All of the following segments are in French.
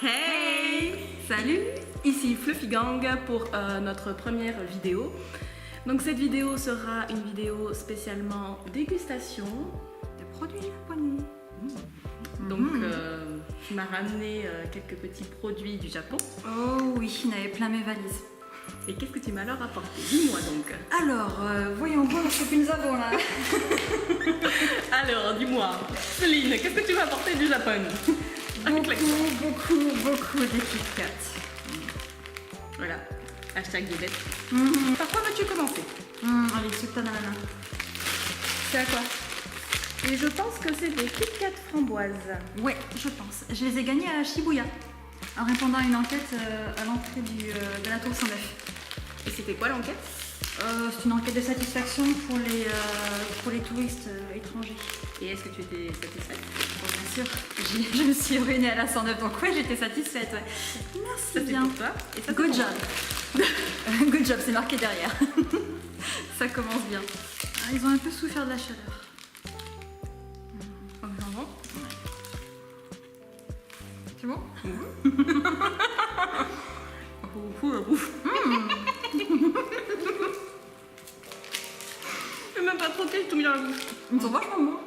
Hey! Salut! Ici Fluffy Gang pour notre première vidéo. Donc cette vidéo sera une vidéo spécialement dégustation des produits japonais. Donc tu m'as ramené quelques petits produits du Japon. Oh oui, il y en avait plein mes valises. Et qu'est-ce que tu m'as leur apporté? Dis-moi donc. Alors, voyons voir ce que nous avons là. Alors, dis-moi, Céline, qu'est-ce que tu m'as apporté du Japon? Beaucoup de Kit Kat. Voilà, hashtag diabète. Par quoi vas-tu commencer? Allez, ce que t'as dans la main. C'est à quoi? Et je pense que c'est des Kit Kat framboises. Ouais, je pense. Je les ai gagnés à Shibuya en répondant à une enquête à l'entrée de la tour 109. Et c'était quoi l'enquête? C'est une enquête de satisfaction pour les touristes étrangers. Et est-ce que tu étais satisfaite? Bon, bien sûr, je me suis ruinée à la 109, donc ouais, j'étais satisfaite. Ouais. Merci ça bien. Pour toi. Et ça Good job. Good job, c'est marqué derrière. Ça commence bien. Ah, ils ont un peu souffert de la chaleur. C'est bon? J'ai même pas trop de tout mis dans la bouche. Ils sont vachement bons.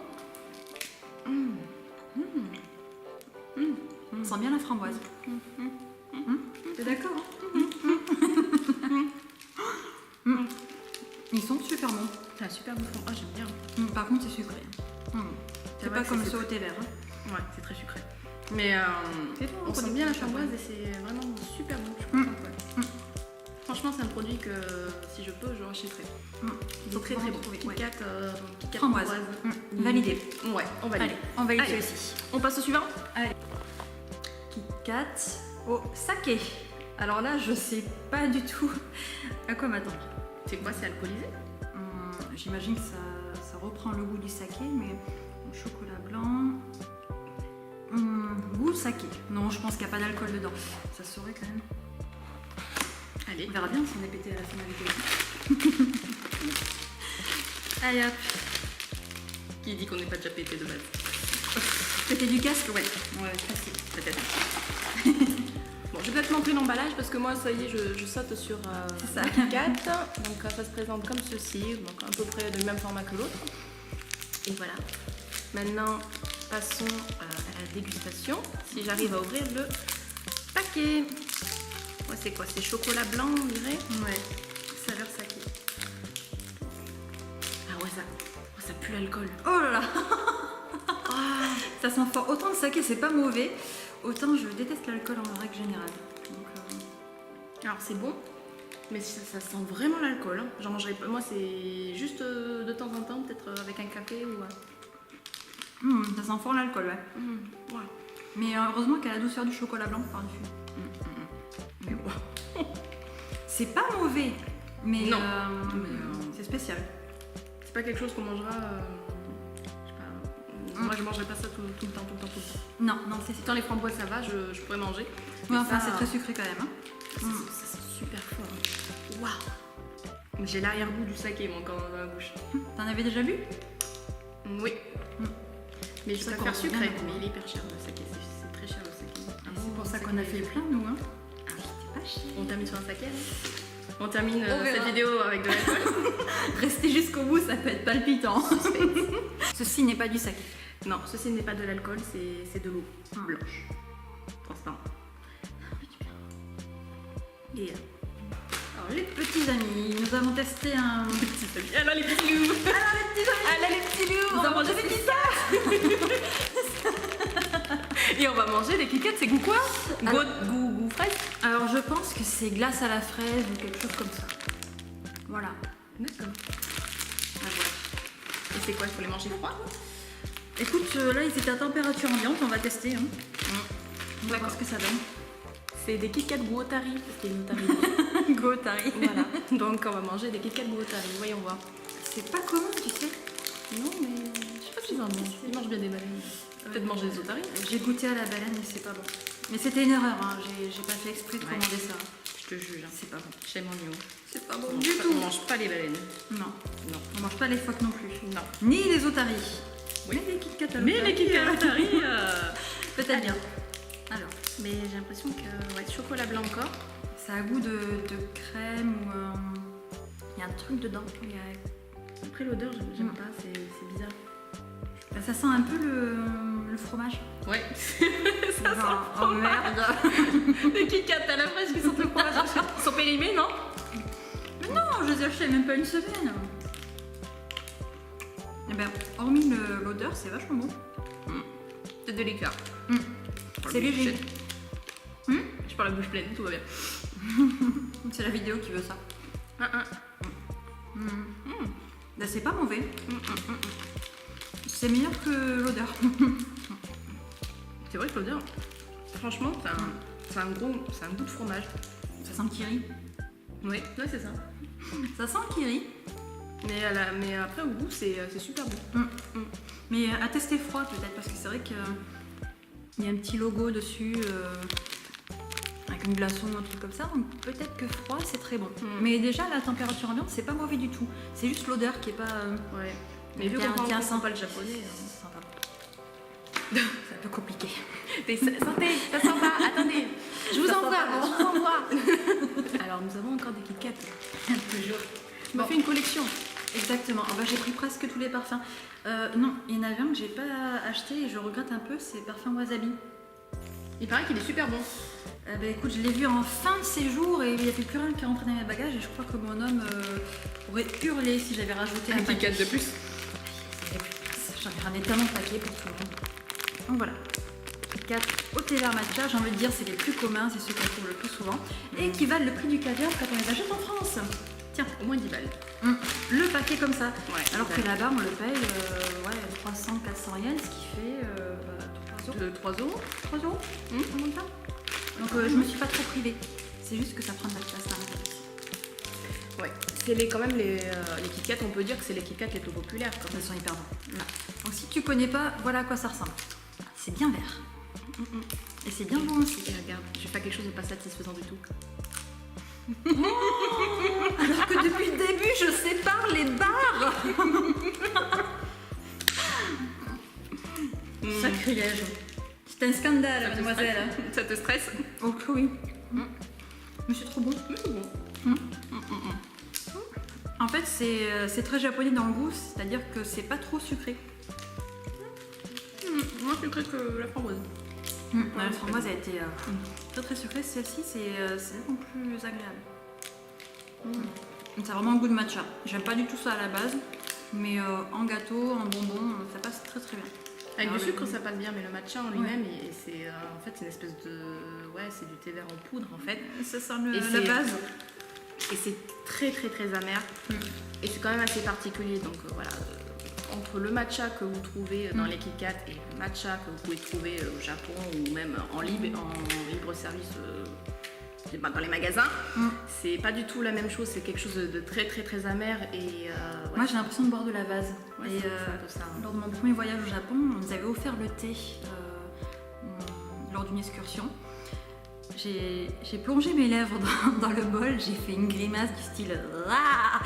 On sent bien la framboise. T'es d'accord? Ils sont super bons. C'est un super bon fond. Oh, j'aime bien. Par contre, c'est sucré. C'est pas comme ceux au thé vert. Ouais, c'est très sucré. Mais on sent bien la framboise et c'est vraiment super bon. Je suis contente. Ouais. Franchement, c'est un produit que si je peux, je rachèterai. C'est très bon. Kit Kat framboise. Validé. Ouais, on valide. Allez, on valide aussi. On passe au suivant. Allez. Kit Kat au saké. Alors là, je sais pas du tout à quoi m'attendre. C'est quoi? C'est alcoolisé? J'imagine que ça reprend le goût du saké, mais au chocolat blanc. Goût saké. Non, je pense qu'il n'y a pas d'alcool dedans. Ça se saurait quand même. Allez. On verra bien si on est pété à la finalité aussi. Allez hop. Qui dit qu'on n'est pas déjà pété de base? Pété du casque? Ouais. Ouais, facile. Peut-être. Bon, je vais peut-être montrer l'emballage parce que moi, ça y est, je saute sur ça. Kit Kat. Donc ça se présente comme ceci, donc à peu près du même format que l'autre. Et voilà. Maintenant, passons à la dégustation. Si j'arrive à ouvrir le paquet. Ouais, c'est quoi? C'est chocolat blanc, on dirait? Ouais, ça a l'air saké. Ah ouais, ça pue l'alcool. Oh là là. Ça sent fort. Autant le saké, c'est pas mauvais, autant je déteste l'alcool en règle générale. Donc, alors c'est bon, mais ça sent vraiment l'alcool. Hein. J'en mangerai pas. Moi, c'est juste de temps en temps, peut-être avec un café ou... ça sent fort l'alcool, ouais. Ouais. Mais heureusement qu'elle a la douceur du chocolat blanc par-dessus. Mais bon. C'est pas mauvais, mais, non. C'est spécial. C'est pas quelque chose qu'on mangera... je sais pas, moi, je mangerai pas ça tout le temps. Non, c'est Tant les framboises, ça va, je pourrais manger. Ouais, enfin, c'est très sucré quand même. Hein. Ça sent super fort. Hein. Waouh. J'ai l'arrière-goût du saké, moi, encore dans la bouche. T'en avais déjà bu? Oui. Mais je Ça préfère correspond sucré, bien. mais il est hyper cher le saké, c'est très cher le saké. C'est pour ça qu'on a fait plein, nous. Hein. Ah oui. C'est pas cher. On termine sur un saké hein. On termine cette vidéo avec de l'alcool. Restez jusqu'au bout, ça peut être palpitant. Ceci n'est pas du saké. Non, ceci n'est pas de l'alcool, c'est de l'eau blanche, transparente. Et alors les petits amis, nous avons testé un... petits amis. Alors les petits loups. Alors les petits amis. Alors les petits loups. Nous avons mangé des Kit Kat. Et on va manger des Kit Kat, c'est goût quoi? Goût fraise. Alors je pense que c'est glace à la fraise ou quelque chose comme ça. Voilà. D'accord. À voir. Et c'est quoi, il faut les manger froids? Écoute, là ils étaient à température ambiante, on va tester. Hein. On va voir D'accord. ce que ça donne. C'est des Kit Kat goût Otari, parce qu'il y a une Otari. Go Tari. Voilà. Donc on va manger des Kit Kat goût Otari, voyons voir. C'est pas commun, tu sais. Non, mais je sais pas s'ils en mangent. Ils mangent bien des baleines. Peut-être manger des Otari. J'ai goûté à la baleine, mais c'est pas bon. Mais c'était une erreur, hein. J'ai pas fait exprès de commander ça. Je te juge. Hein. C'est pas bon. Chez mon new. C'est pas bon On du mange pas- tout. On mange pas les baleines. Non, Non. on mange pas les phoques non plus. Non. Ni les otaries. Oui. Mais les Kit Kat à Mais l'Otari, les Kit Kat Otari, peut-être bien. Alors, Mais j'ai l'impression que ouais, chocolat blanc encore. ça a goût de crème ou il y a un truc dedans. Après l'odeur, j'aime pas, c'est bizarre. Ça sent un peu le fromage. Ouais. Ça sent. Oh merde. Les Kit Kat à la fraise qui sentent le fromage. Ils sont périmés, non? Mais non, je les ai achetés même pas une semaine. Eh ben, hormis l'odeur, c'est vachement bon. C'est délicat. C'est léger. Je parle la bouche pleine, tout va bien. C'est la vidéo qui veut ça. Ah. Là, c'est pas mauvais. C'est meilleur que l'odeur. C'est vrai que l'odeur, franchement, c'est un goût de fromage. Ça sent le kiri. Oui, ouais, c'est ça. Ça sent le kiri. Mais après, au goût, c'est super bon. Mais à tester froid peut-être, parce que c'est vrai qu'il y a un petit logo dessus, avec une glaçon ou un truc comme ça, donc peut-être que froid c'est très bon. Mais déjà la température ambiante c'est pas mauvais du tout, c'est juste l'odeur qui est pas... Ouais. Mais vu qu'on ne sent pas le japonais, c'est un peu compliqué. Santé, ça sent pas, attendez, je vous envoie. Alors nous avons encore des Kit Kat. Toujours. On m'a fait une collection. Exactement. Ah bah, j'ai pris presque tous les parfums. Non, il y en avait un que j'ai pas acheté et je regrette un peu, c'est parfum wasabi. Il paraît qu'il est super bon. Bah, écoute, je l'ai vu en fin de séjour et il n'y avait plus rien qui rentrait dans mes bagages et je crois que mon homme aurait hurlé si j'avais rajouté un Kit paquet. Kat de plus. J'en ai ramené tellement de paquets pour tout le monde. Donc voilà. Kit Kat au thé vert matcha, j'ai envie de dire c'est les plus communs, c'est ceux qu'on trouve le plus souvent et qui valent le prix du caviar quand on les achète en France. Tiens, Au moins 10 balles. le paquet comme ça. Ouais, Alors que là-bas, on le paye 300, 400 yens, ce qui fait 3 euros. De 3 euros. 3 euros un montant. Donc je me suis pas trop privée. C'est juste que ça prend de la place dans ma tête. Ouais. C'est quand même les Kit Kat, on peut dire que c'est les Kit Kat les plus populaires. Quand Ils sont hyper bons. Donc si tu connais pas, voilà à quoi ça ressemble. C'est bien vert. Et c'est bien bon aussi. Et regarde, j'ai pas quelque chose de pas satisfaisant du tout. Alors que depuis le début, je sépare les barres. Sacrilège. C'est un scandale, mademoiselle. Ça te stresse? Oh que oui. Mais c'est trop bon. En fait, c'est très japonais dans le goût, c'est-à-dire que c'est pas trop sucré. Moi, je sucré que la framboise. La framboise a été très très sucrée. Celle-ci, c'est nettement plus agréable. Ça a vraiment un goût de matcha. J'aime pas du tout ça à la base, mais en gâteau, en bonbon, ça passe très très bien. Avec Alors, du sucre, ça passe bien, mais le matcha en lui-même, c'est en fait c'est une espèce de c'est du thé vert en poudre en fait. C'est ça Et la base. Et c'est très très très amer. Et c'est quand même assez particulier. Donc voilà, entre le matcha que vous trouvez dans les Kit Kat et le matcha que vous pouvez trouver au Japon ou même en libre service dans les magasins, c'est pas du tout la même chose. C'est quelque chose de très très très amer. Et moi j'ai l'impression de boire de la vase. Ouais, et c'est un peu ça. lors de mon premier voyage au Japon, on nous avait offert le thé lors d'une excursion. J'ai plongé mes lèvres dans le bol, j'ai fait une grimace du style ah.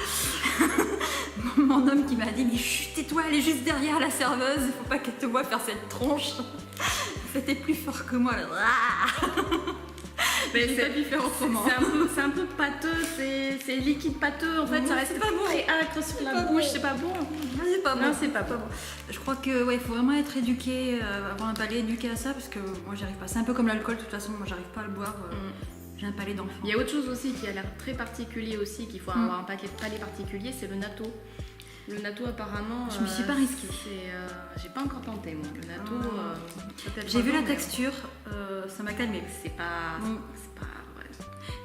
Mon homme qui m'a dit mais chut, tais-toi, elle est juste derrière la serveuse, il faut pas qu'elle te voie faire cette tronche. C'était plus fort que moi. Mais c'est pas pu faire autrement. C'est un peu pâteux, c'est liquide pâteux en fait, ça reste pas bon. très acre sur la bouche, c'est pas bon. C'est pas bon. Non, c'est pas bon. Je crois que il faut vraiment être éduqué, avoir un palais éduqué à ça parce que moi j'y arrive pas. C'est un peu comme l'alcool, de toute façon, moi j'arrive pas à le boire. J'ai un palais d'enfant. Il y a autre chose aussi qui a l'air très particulier aussi, qu'il faut avoir un palais particulier, c'est le natto. Le natto apparemment. Je me suis pas risquée. J'ai pas encore tenté moi. Le natto. J'ai vu la texture, ça m'a calmée. C'est pas.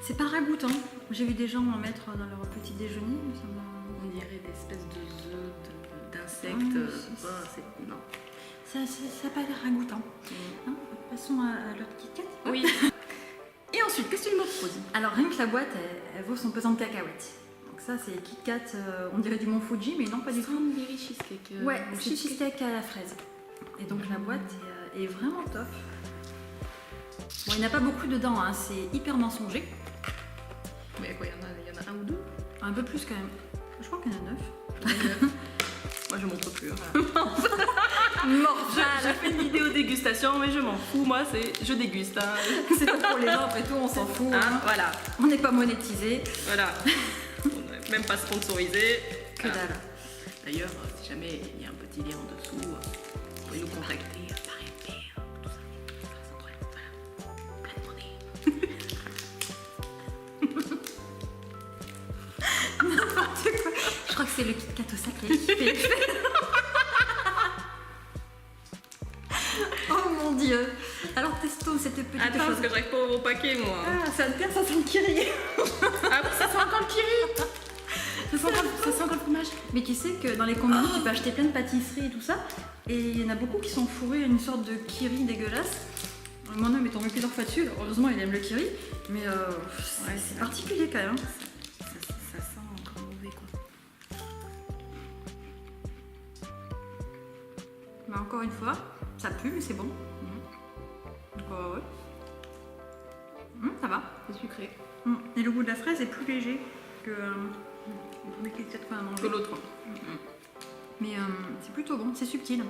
C'est pas ragoûtant. J'ai vu des gens en mettre dans leur petit déjeuner. On dirait des espèces d'insectes. Non. Ça n'a pas l'air ragoûtant. Passons à l'autre Kit Kat. Oui. Et ensuite, qu'est-ce que tu me proposes? Alors rien que la boîte, elle vaut son pesant de cacahuètes. Donc ça c'est Kit Kat, on dirait du Mont Fuji, mais non pas du tout. Strawberry cheesecake. Ouais, cheesecake à la fraise. Et donc la boîte est vraiment top. Bon, il n'y en a pas beaucoup dedans, hein, c'est hyper mensonger. Mais quoi, il y en a un ou deux? Un peu plus quand même. Je crois qu'il y en a 9. Moi je montre plus. Voilà. Je fais une vidéo dégustation, mais je m'en fous, moi, je déguste. Hein. C'est pas pour les gens, après tout, on s'en fout. Hein, voilà. On n'est pas monétisé. Voilà. On n'est même pas sponsorisé. Que dalle. D'ailleurs, si jamais il y a un petit lien en dessous, vous pouvez nous contacter par épée, tout ça. Sans problème. Voilà. Plein de monnaie. N'importe quoi. Je crois que c'est le Kit Kat au saké qui fait. Oh mon dieu. Alors testons cette petite Attends, chose. parce que j'arrive pas au paquet, moi. Ah, ça te perd, ça sent le kiri. Ah oui, ça sent encore le kiri. Ça sent encore le fromage. Mais tu sais que dans les combini, tu peux acheter plein de pâtisseries et tout ça. Et il y en a beaucoup qui sont fourrés à une sorte de kiri dégueulasse. Mon homme est tombé plusieurs fois dessus. Heureusement, il aime le kiri. Mais c'est particulier quand même. Ça sent encore mauvais, quoi. Mais encore une fois, ça pue, mais c'est bon. Donc, ouais. Ça va. C'est sucré. Et le goût de la fraise est plus léger que le Kit Kat qu'on a mangé. Que l'autre. Mais c'est plutôt bon, c'est subtil.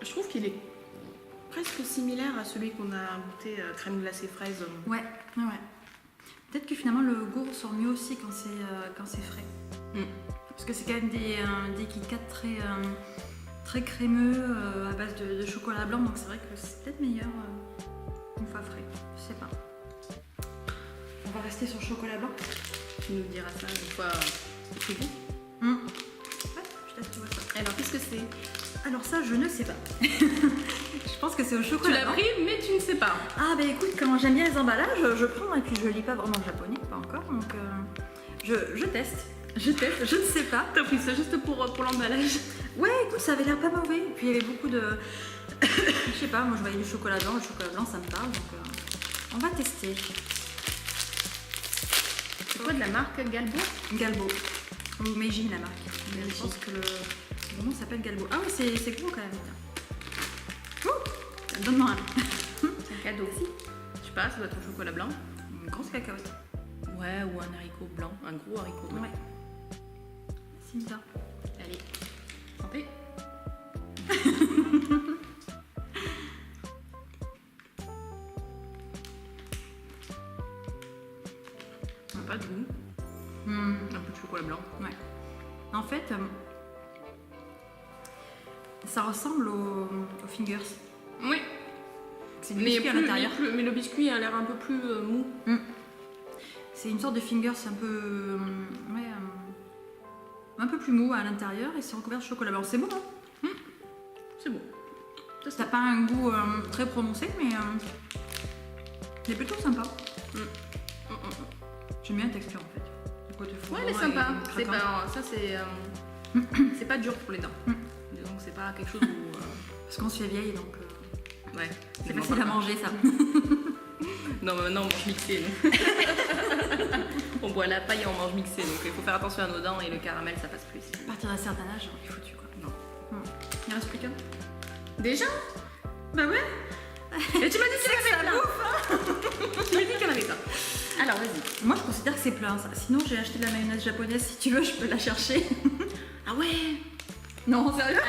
Je trouve qu'il est presque similaire à celui qu'on a goûté crème glacée fraise. Ouais. Peut-être que finalement le goût ressort mieux aussi quand c'est frais. Parce que c'est quand même des Kit Kat très crémeux à base de chocolat blanc, donc c'est vrai que c'est peut-être meilleur une fois frais. Je sais pas. On va rester sur le chocolat blanc. Tu nous diras ça une fois c'est bon. Ouais, je testerai ça. Alors, qu'est-ce que c'est? Alors ça, je ne sais pas. Je pense que c'est au Tu chocolat l'as blanc. pris, mais tu ne sais pas. Ah bah écoute, quand j'aime bien les emballages, je prends et puis je lis pas vraiment japonais, pas encore, donc je teste. Je ne sais pas. T'as pris ça juste pour l'emballage? Ouais, écoute, ça avait l'air pas mauvais. Et puis il y avait beaucoup de... je sais pas, moi je voyais du chocolat blanc, le chocolat blanc ça me parle, donc on va tester. C'est quoi de la marque Galbo? Galbo. Ou Meiji la marque. Mais je pense que le nom s'appelle Galbo. Ah oui, c'est gros quand même. Ouh, donne-moi un. C'est un cadeau. Je sais pas, ça doit être au chocolat blanc. Une grosse cacahuète. Ouais, ou un haricot blanc, un gros haricot blanc. Ouais. C'est bizarre. Allez, santé. Pas de goût. Un peu de chocolat blanc. Ouais. En fait, ça ressemble aux fingers. Oui. C'est du biscuit à l'intérieur. Mais le biscuit a l'air un peu plus mou. C'est une sorte de fingers un peu, un peu plus mou à l'intérieur et c'est recouvert de chocolat blanc. C'est bon, hein? C'est bon. Ça n'a pas un goût très prononcé, mais c'est plutôt sympa. J'aime bien la texture en fait. Le côté Ouais, elle est fondant sympa. et C'est craquant. pas, ça c'est, c'est pas dur pour les dents. Donc c'est pas quelque chose où. Parce qu'on se fait vieille, donc Ouais. c'est facile à manger ça. Non, mais maintenant on mange mixé. nous. On boit la paille et on mange mixé, donc il faut faire attention à nos dents et le caramel ça passe plus. À partir d'un certain âge, il est foutu quoi. Non. Il reste plus qu'un. Déjà? Bah ouais. Et tu m'as dit que ça bouffe. Tu m'as dit qu'il y en avait pas. Alors vas-y. Moi je considère que c'est plein ça. Sinon j'ai acheté de la mayonnaise japonaise, si tu veux je peux la chercher. Ah ouais. Non, sérieux?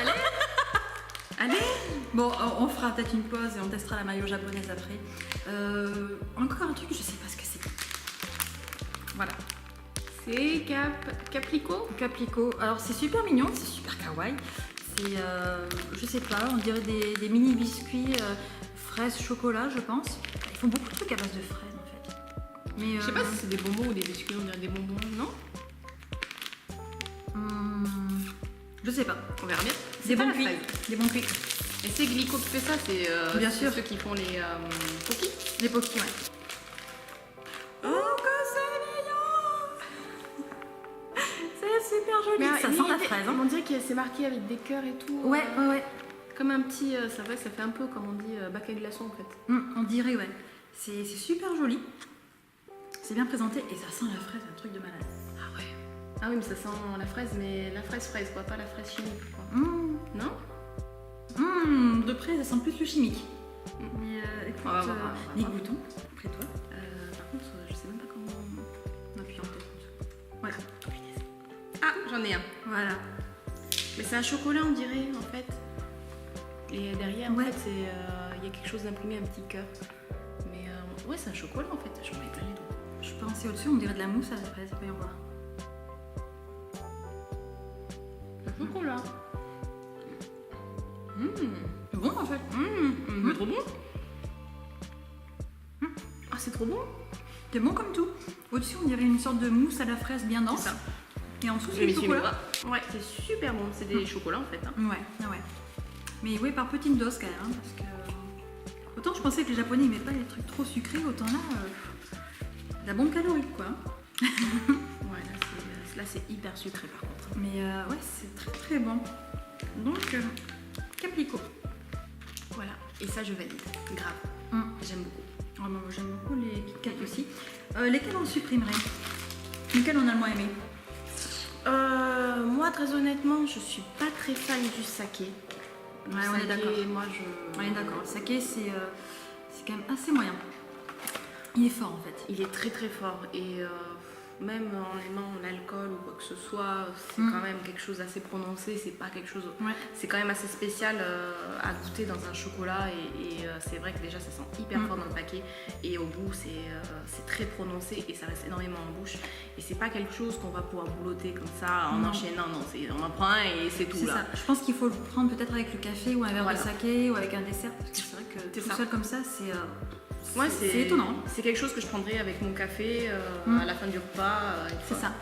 Allez. Bon, on fera peut-être une pause et on testera la mayo japonaise après. Encore un truc, je sais pas ce que c'est. Voilà. C'est Caplico. Caplico. Alors c'est super mignon, c'est super kawaii. C'est, je sais pas, on dirait des mini biscuits fraises chocolat, je pense. Ils font beaucoup de trucs à base de fraises en fait. Mais Je sais pas si c'est des bonbons ou des biscuits, on dirait des bonbons, non? je sais pas. On verra bien. Des pas bons la cuits. fraise. Des bons cuits. Et c'est Glico qui fait ça, c'est Bien c'est sûr. ceux qui font les cookies. Des poki, ouais. Oh, que c'est mignon! C'est super joli. Ça sent la fraise. Hein. On dirait que c'est marqué avec des cœurs et tout. Ouais. Comme un petit, ça fait un peu comme on dit bac à glaçons en fait. On dirait, ouais. C'est super joli. C'est bien présenté et ça sent la fraise, un truc de malade. Ah ouais. Ah oui, mais ça sent la fraise, mais la fraise quoi, pas la fraise chimique quoi. Non? De près, ça sent plus le chimique. Mais écoute, On va voir. les goûtons, après toi. Par contre, je sais même pas comment. On appuie en tête. Voilà. Ah, j'en ai un. Voilà. Mais c'est un chocolat, on dirait en fait. Et derrière, Ouais. en fait, il y a quelque chose d'imprimé, un petit cœur. Mais ouais, c'est un chocolat en fait. J'en mets plein les doigts. Je pensais au-dessus, on dirait de la mousse à la fraise. Voyons voir. Un chocolat. C'est bon en fait. C'est trop bon. Ah, c'est trop bon. C'est bon comme tout. Au-dessus, on dirait une sorte de mousse à la fraise bien dense. C'est ça. Et en dessous, Je c'est m'y du suis mis chocolat. pas. Ouais, c'est super bon. C'est des chocolats en fait. Hein. Ouais. Mais oui, par petites doses quand même. Hein, parce que. Autant je pensais que les Japonais n'aimaient pas les trucs trop sucrés, autant là. La bombe calorique quoi. Ouais, là c'est hyper sucré par contre. Mais ouais, c'est très très bon. Donc, Caplico. Voilà. Et ça, je valide. Grave. J'aime beaucoup. Oh, moi, j'aime beaucoup les Kit Kat aussi. Lesquels on supprimerait? Lesquels on a le moins aimé? Moi, très honnêtement, je suis pas très fan du saké. Le Ouais, on est saké, d'accord. Moi, je. On est d'accord. Le saké, c'est quand même assez moyen. Il est fort en fait. Il est très très fort et même en aimant l'alcool ou quoi que ce soit, c'est quand même quelque chose d'assez prononcé. C'est pas quelque chose. Ouais. C'est quand même assez spécial à goûter dans un chocolat et c'est vrai que déjà ça sent hyper fort dans le paquet et au goût c'est très prononcé et ça reste énormément en bouche et c'est pas quelque chose qu'on va pouvoir boulotter comme ça en Non. enchaînant. Non, on en prend un et c'est tout C'est là. ça. Je pense qu'il faut le prendre peut-être avec le café ou un verre Voilà. de saké ou avec un dessert parce que c'est vrai que C'est tout ça. seul comme ça, c'est Ouais, c'est étonnant. C'est quelque chose que je prendrais avec mon café à la fin du repas. C'est ça.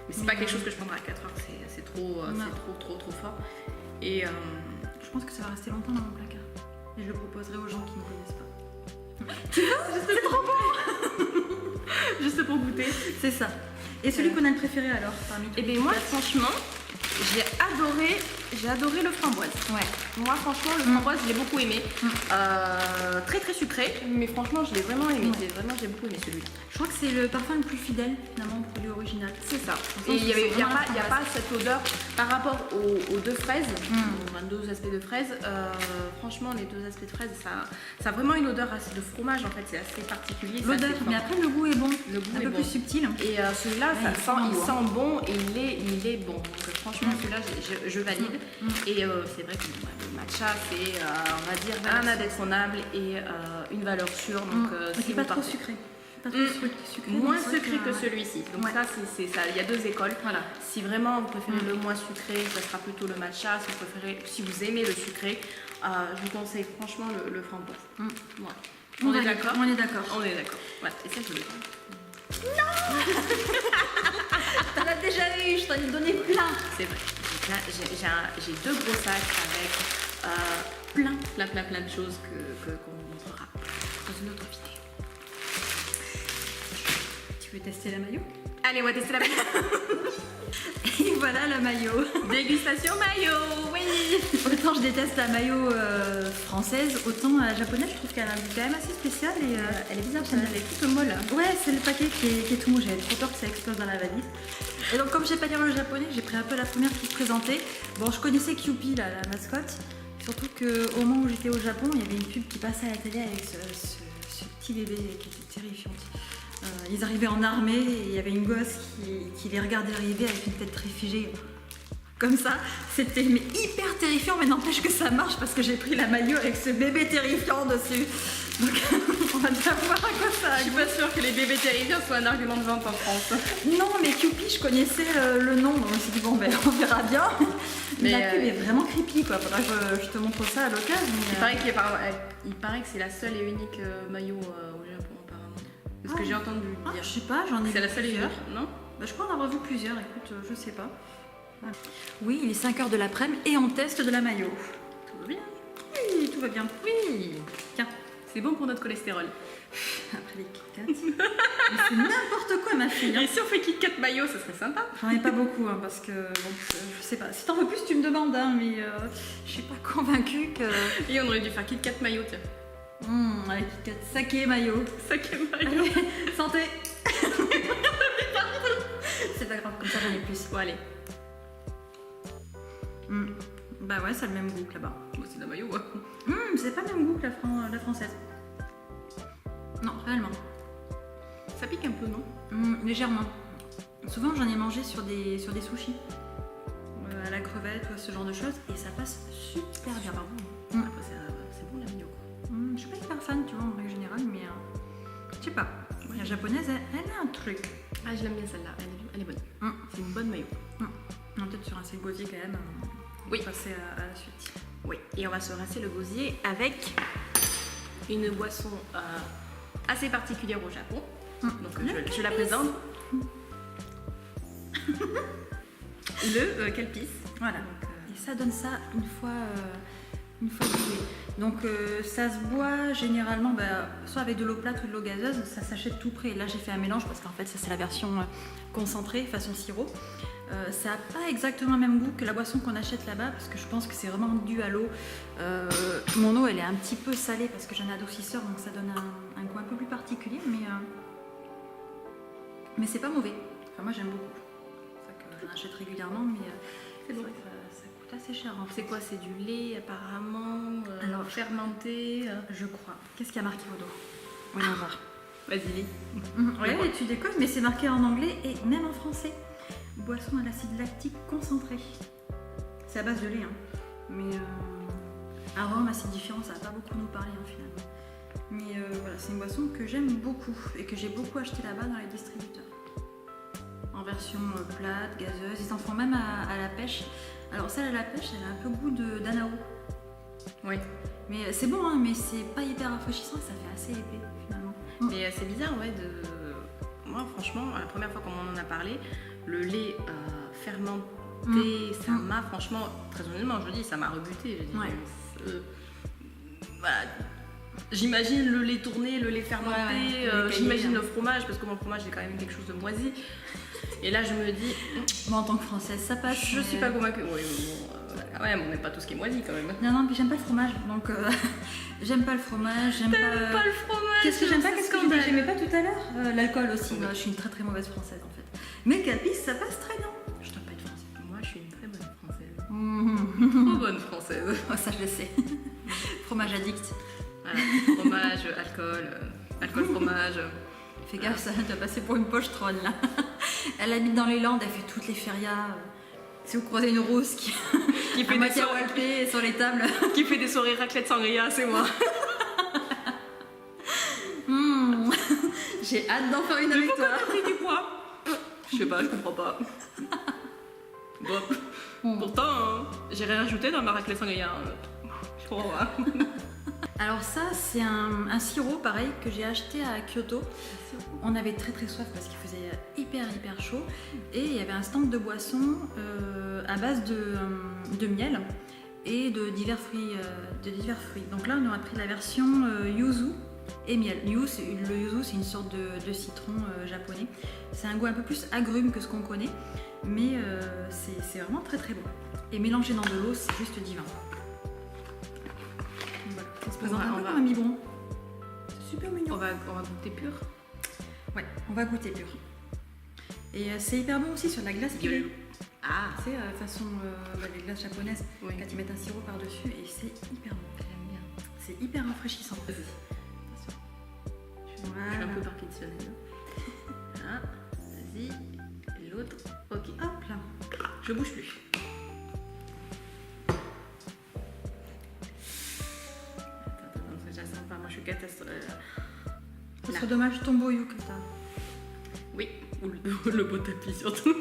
Mais c'est pas quelque chose que je prendrai à 4 heures, c'est trop, Non. trop fort. Et Je pense que ça va rester longtemps dans mon placard. Et je le proposerai aux gens qui ne connaissent pas. c'est trop bon. Juste pour goûter. C'est ça. Et celui qu'on a le préféré alors parmi tous Et les bien moi Kit Kat? franchement, j'ai adoré le framboise. Ouais. Moi franchement le framboise je l'ai beaucoup aimé. Très très sucré, mais franchement je l'ai vraiment aimé. Ouais. J'ai beaucoup aimé celui-là. Je crois que c'est le parfum le plus fidèle finalement au produit original. C'est ça. Et Et il n'y a vraiment pas cette odeur par rapport aux deux fraises, aux deux aspects de fraises. Franchement, les deux aspects de fraises, ça a vraiment une odeur assez de fromage en fait, c'est assez particulier. c'est L'odeur, assez fort. mais après le goût est bon. Le goût Un est peu bon. plus subtil. Et celui-là, Ouais, il il sent sent bon et il est bon. Donc franchement, celui-là, je valide. Et c'est vrai que le matcha, c'est, on va dire, un indétrônable et une valeur sûre. Donc, C'est si pas vous trop partez- sucré. Pas trop sucré. Moins donc c'est vrai sucré que celui-ci. Donc Ouais. ça, c'est ça. Il y a deux écoles. Voilà. Si vraiment vous préférez le moins sucré, ça sera plutôt le matcha. Si vous aimez le sucré, je vous conseille franchement le framboise. Voilà. On est d'accord. On est d'accord. On est d'accord. Voilà. Et ça, je le T'en as déjà eu, je t'en ai donné plein. C'est vrai. J'ai deux gros sacs avec plein de choses qu'on vous montrera dans une autre vidéo. Tu veux tester la maillot? Allez, on va tester la Et voilà la maillot. dégustation maillot. Oui. Autant je déteste la maillot française, autant la japonaise, je trouve qu'elle a un goût quand même assez spécial et elle est bizarre. Elle est toute molle. Ouais, c'est le paquet qui est tout mou. J'avais trop peur que ça explose dans la valise. Et donc, comme je sais pas lire le japonais, j'ai pris un peu la première qui se présentait. Bon, je connaissais Kewpie, la mascotte. Surtout qu'au moment où j'étais au Japon, il y avait une pub qui passait à la télé avec ce petit bébé qui était terrifiante. Ils arrivaient en armée et il y avait une gosse qui les regardait arriver avec une tête très figée. Comme ça, c'était mais hyper terrifiant, mais n'empêche que ça marche parce que j'ai pris la maillot avec ce bébé terrifiant dessus. Donc on va bien voir à quoi ça a Je suis pas sûre que les bébés terrifiants soient un argument de vente en France. Non, mais Kewpie, je connaissais le nom, donc je me suis dit, bon, ben, on verra bien. Mais la pub est vraiment creepy, quoi. Faudra que je te montre ça à l'occasion. Il paraît que c'est la seule et unique maillot au Japon, apparemment. C'est ce que j'ai entendu dire. Je sais pas, j'en ai vu C'est la seule et plusieurs. unique, non? Bah, je crois en avoir vu plusieurs, écoute, je sais pas. Ouais. Oui, il est 5h de l'après-midi et on teste de la maillot. Tout va bien. Oui, tout va bien. Oui. Tiens, C'est bon pour notre cholestérol. après les Kit Kat. Mais c'est n'importe quoi, ma fille. Et si on fait Kit Kat maillot, ça serait sympa. J'en ai pas beaucoup, hein, parce que bon, je sais pas. Si t'en veux plus, tu me demandes, hein, mais je suis pas convaincue que. Et on aurait dû faire Kit Kat maillot, tiens. Allez, Kit Kat, saké maillot. Saké maillot. Allez, santé. C'est pas grave, comme ça j'en ai plus. Bon, allez. Bah ouais, ça a le même goût que là-bas. Moi, c'est de la maillot, ouais. C'est pas le même goût que la française. Non, réellement. Ça pique un peu, non? Légèrement. Souvent j'en ai mangé sur des sushis. À la crevette ou ce genre de choses. Et ça passe super bien. Après, c'est bon la bio. Je suis pas hyper fan, tu vois, en règle générale, mais je sais pas. La japonaise, elle a un truc. Ah, je l'aime bien celle-là, elle est bonne. C'est une bonne maillot. On est peut-être sur un sel gosier quand même. Oui. On va passer à la suite. Oui, et on va se rincer le gosier avec une boisson assez particulière au Japon. Donc je la présente. Le Calpis. Voilà. Et ça donne ça une fois bouillé. Donc ça se boit généralement soit avec de l'eau plate ou de l'eau gazeuse, ça s'achète tout prêt. Là j'ai fait un mélange parce qu'en fait ça c'est la version concentrée façon sirop. Ça n'a pas exactement le même goût que la boisson qu'on achète là-bas parce que je pense que c'est vraiment dû à l'eau. Mon eau elle est un petit peu salée parce que j'ai un adoucisseur donc ça donne un goût un peu plus particulier mais c'est pas mauvais. Enfin moi j'aime beaucoup. C'est ça que j'en achète régulièrement mais C'est bon. Ça coûte assez cher. En fait. C'est quoi? C'est du lait apparemment Alors, fermenté je crois. Qu'est-ce qu'il y a marqué au dos? On va voir. Vas-y, lis. Ouais, tu déconnes, mais c'est marqué en anglais et même en français. Boisson à l'acide lactique concentré. C'est à base de lait, hein. Mais arôme acidifiant, ça va pas beaucoup nous parler finalement. Mais voilà, c'est une boisson que j'aime beaucoup et que j'ai beaucoup acheté là-bas dans les distributeurs. En version plate, gazeuse, ils en font même à la pêche. Alors celle à la pêche, elle a un peu goût d'anao. Oui. Mais c'est bon, hein, mais c'est pas hyper rafraîchissant, ça fait assez épais finalement. Mais c'est bizarre, ouais, moi franchement, la première fois qu'on m'en a parlé, le lait fermenté, ça m'a franchement, très honnêtement, je dis, ça m'a rebuté. Je dis, voilà. J'imagine le lait tourné, le lait fermenté, j'imagine le fromage, parce que mon fromage, c'est quand même quelque chose de moisi. Et là, je me dis... Moi, en tant que Française, ça passe. Je suis pas convaincue. Oui, quand même, on n'aime pas tout ce qui est moisi, quand même. Non, puis j'aime pas le fromage, donc... j'aime pas le fromage, T'aimes pas le fromage? Qu'est-ce que j'aime pas? Qu'est-ce que j'ai dit? J'aimais pas tout à l'heure l'alcool aussi. Je suis une très très mauvaise Française, en fait. Mais le Calpis, ça passe très bien. Je dois pas être Française. Moi, je suis une très bonne Française. Trop bonne Française. Oh, ça, je le sais. Fromage addict. Voilà, fromage, alcool, fromage. Fais gaffe, ça doit passer pour une pochetronne là. Elle habite dans les Landes, elle fait toutes les férias. Si vous croisez une rousse qui fait moitié walpée sur les tables, qui fait des soirées raclette sangria, c'est moi. J'ai hâte d'en faire une avec toi. Pourquoi t'as pris du poids? Je sais pas, je comprends pas. Bon, pourtant, j'ai rien rajouté dans ma raclette sangria. Je comprends pas. Alors ça, c'est un sirop pareil que j'ai acheté à Kyoto. On avait très très soif parce qu'il faisait hyper chaud et il y avait un stand de boissons à base de miel et de divers fruits. Donc là, on a pris la version yuzu et miel. Le yuzu, c'est une sorte de citron japonais. C'est un goût un peu plus agrume que ce qu'on connaît, mais c'est vraiment très très bon. Et mélangé dans de l'eau, c'est juste divin. Ça se présente un peu comme un biberon. C'est super mignon. On va goûter pur. Ouais, on va goûter pur. Et c'est hyper bon aussi sur la glace pilée. Ah, c'est façon les glaces japonaises, oui. Quand ils mettent un sirop par-dessus et c'est hyper bon. J'aime bien. C'est hyper rafraîchissant. Attention. Voilà. Je suis un peu parkinsonienne. Ah, vas-y. Et l'autre. Ok. Hop là. Je bouge plus. Moi je suis catastrophique. Ce serait dommage, tombeau yukata. Oui, ou le beau tapis surtout.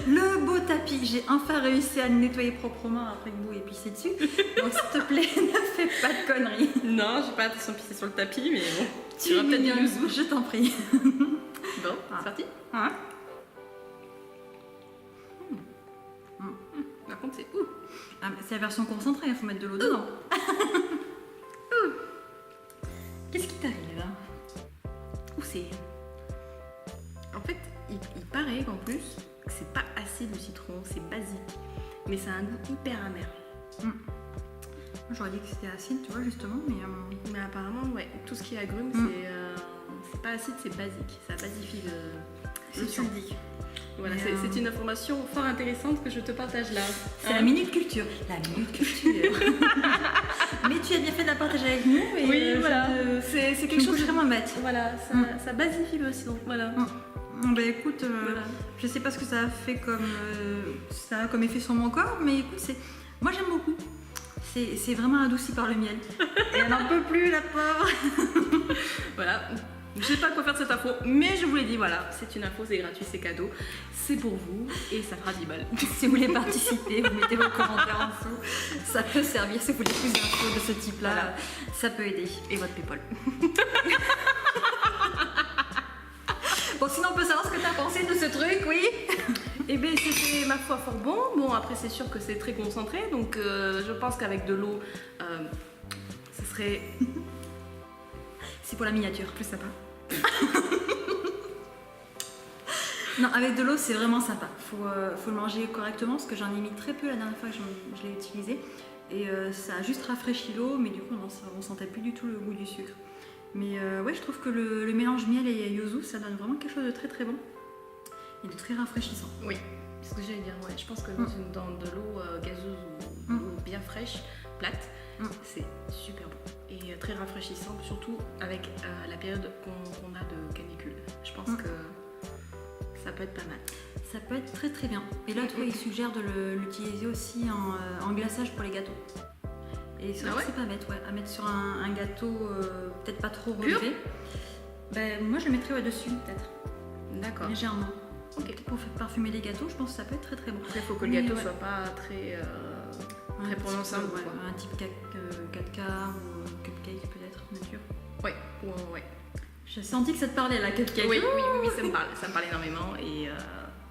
Le beau tapis, j'ai enfin réussi à le nettoyer proprement après que vous ayez pissé dessus. Donc s'il te plaît, ne fais pas de conneries. Non, j'ai pas attention de pisser sur le tapis, mais bon. Tu vas peut-être du yuzu, je t'en prie. Bon, c'est parti. Hein? Par contre, c'est ouh. Ah, c'est la version concentrée, il faut mettre de l'eau dedans. Qu'est-ce qui t'arrive là? C'est... En fait, il paraît qu'en plus, c'est pas acide le citron, c'est basique. Mais ça a un goût hyper amer. Moi, j'aurais dit que c'était acide, tu vois, justement, mais apparemment, ouais, tout ce qui est agrumes, c'est pas acide, c'est basique. Ça basifie le sang. Voilà, c'est une information fort intéressante que je te partage là. C'est la minute culture. La minute culture. Mais tu as bien fait de la partager avec nous. Et oui, voilà. C'est quelque chose vraiment bête. Voilà, ça basifie le sang. Voilà. Bah écoute, voilà. Je sais pas ce que ça a fait comme effet sur mon corps, mais écoute, moi j'aime beaucoup. C'est vraiment adouci par le miel. Et elle n'en peut plus, la pauvre. Voilà. Je sais pas quoi faire de cette info, mais je vous l'ai dit, voilà, c'est une info, c'est gratuit, c'est cadeau, c'est pour vous et ça fera 10 balles. Si vous voulez participer, vous mettez vos commentaires en dessous. Ça peut servir si vous voulez plus d'infos de ce type-là. Voilà. Ça peut aider. Et votre Paypal. Bon, sinon on peut savoir ce que tu as pensé de ce truc, oui. Eh bien, c'était ma foi fort bon. Bon, après, c'est sûr que c'est très concentré, donc je pense qu'avec de l'eau, ce serait C'est pour la miniature. plus sympa. Non, avec de l'eau, c'est vraiment sympa. Faut le manger correctement parce que j'en ai mis très peu la dernière fois que je l'ai utilisé. Et ça a juste rafraîchi l'eau, mais du coup, on sentait plus du tout le goût du sucre. Mais ouais, je trouve que le mélange miel et yuzu, ça donne vraiment quelque chose de très très bon et de très rafraîchissant. Oui, c'est ce que j'allais dire. Ouais, je pense que dans de l'eau gazeuse ou l'eau bien fraîche, plate, c'est super bon et très rafraîchissant, surtout avec la période qu'on a de canicule. Je pense que ça peut être pas mal. Ça peut être très très bien. Et là, toi, il suggère de l'utiliser aussi en glaçage pour les gâteaux. Et c'est vrai que c'est pas bête, ouais, à mettre sur un gâteau peut-être pas trop relevé. Ben, moi, je le mettrais dessus, peut-être. D'accord. Légèrement. Ok. Pour parfumer les gâteaux, je pense que ça peut être très très bon. Il faut que le gâteau soit pas très prononcé. Un type 4K ou cupcake peut-être, nature. Ouais, ouais. J'ai senti que ça te parlait la cupcake. Oui, ça me parle énormément et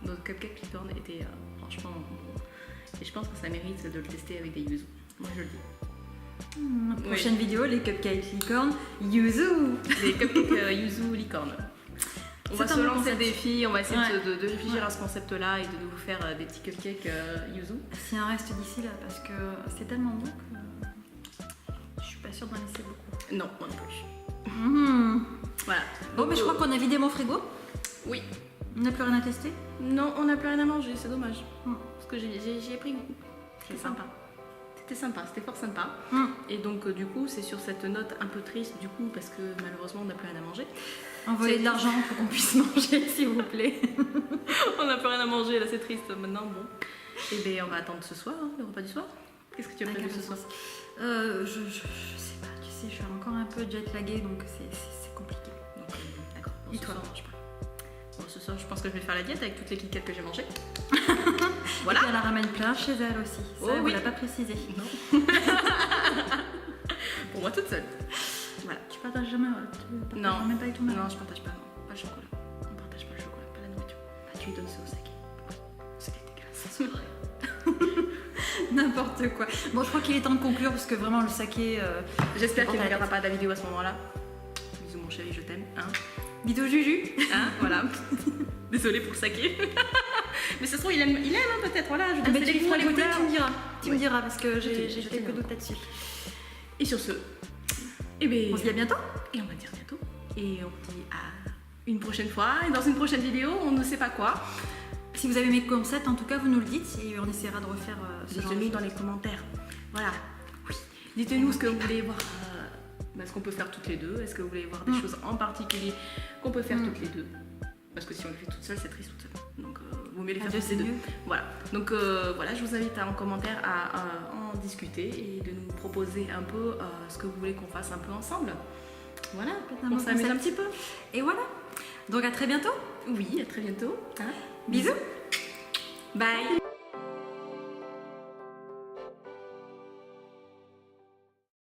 notre cupcake licorne était franchement bon. Et je pense que ça mérite de le tester avec des yuzu. Moi je le dis. Prochaine vidéo, les cupcakes licorne yuzu. Les cupcakes yuzu licorne. On va se lancer le défi, on va essayer de réfléchir à ce concept-là et de vous faire des petits cupcakes yuzu. S'il en reste d'ici là, parce que c'est tellement bon que je suis pas sûre d'en laisser beaucoup. Non, moi non plus. Voilà. Bon, mais je crois qu'on a vidé mon frigo. Oui. On n'a plus rien à tester. Non, on n'a plus rien à manger, c'est dommage. Parce que j'y ai pris goût. C'est sympa. C'était fort sympa. Et donc du coup, c'est sur cette note un peu triste du coup, parce que malheureusement on n'a plus rien à manger. Envoyez de l'argent pour qu'on puisse manger, s'il vous plaît. On n'a plus rien à manger, là c'est triste maintenant, bon. Et bien on va attendre ce soir, le repas du soir. Qu'est-ce que tu as prévu ce soir? Je sais pas, tu sais, je suis encore un peu jet laguée, donc c'est compliqué. D'accord. Et toi? Bon, ce soir, je pense que je vais faire la diète avec toutes les KitKat que j'ai mangées. Voilà. Et puis elle en ramène plein chez elle aussi. Ça, on l'a pas précisé. Non. Pour moi toute seule. Voilà. Tu partages jamais Non. Même pas avec ton mari? Non, je partage pas, non. Pas le chocolat. On partage pas le chocolat, pas la nourriture. Bah, tu lui donnes ça au saké. C'est dégueulasse. C'est vrai. N'importe quoi. Bon, je crois qu'il est temps de conclure parce que vraiment le saké. J'espère qu'il ne regardera pas la vidéo à ce moment-là. Bisous mon chéri, je t'aime. Hein, bisous Juju. Hein, voilà. Désolée pour le saké. Mais ça se trouve, il aime hein, peut-être. Voilà, je tu me diras parce que j'ai quelques doutes là-dessus. Et sur ce, eh ben, on se dit à bientôt. Et on va dire bientôt. Et on dit à une prochaine fois. Et dans une prochaine vidéo, on ne sait pas quoi. Si vous avez mes concepts, en tout cas, vous nous le dites et on essaiera de refaire ce genre de Dites-nous choses dans les commentaires. Voilà. Oui. Dites-nous ce que vous voulez voir. Ce qu'on peut faire toutes les deux. Est-ce que vous voulez voir des choses en particulier qu'on peut faire toutes les deux? Parce que si on le fait toute seule, c'est triste toute seule. Donc, vaut mieux les faire toutes les deux. Voilà. Donc, voilà, je vous invite en commentaire à en discuter et de nous proposer un peu ce que vous voulez qu'on fasse un peu ensemble. Voilà, on s'amuse un petit peu. Et voilà. Donc, à très bientôt. Oui, à très bientôt. Hein, bisous. Bye.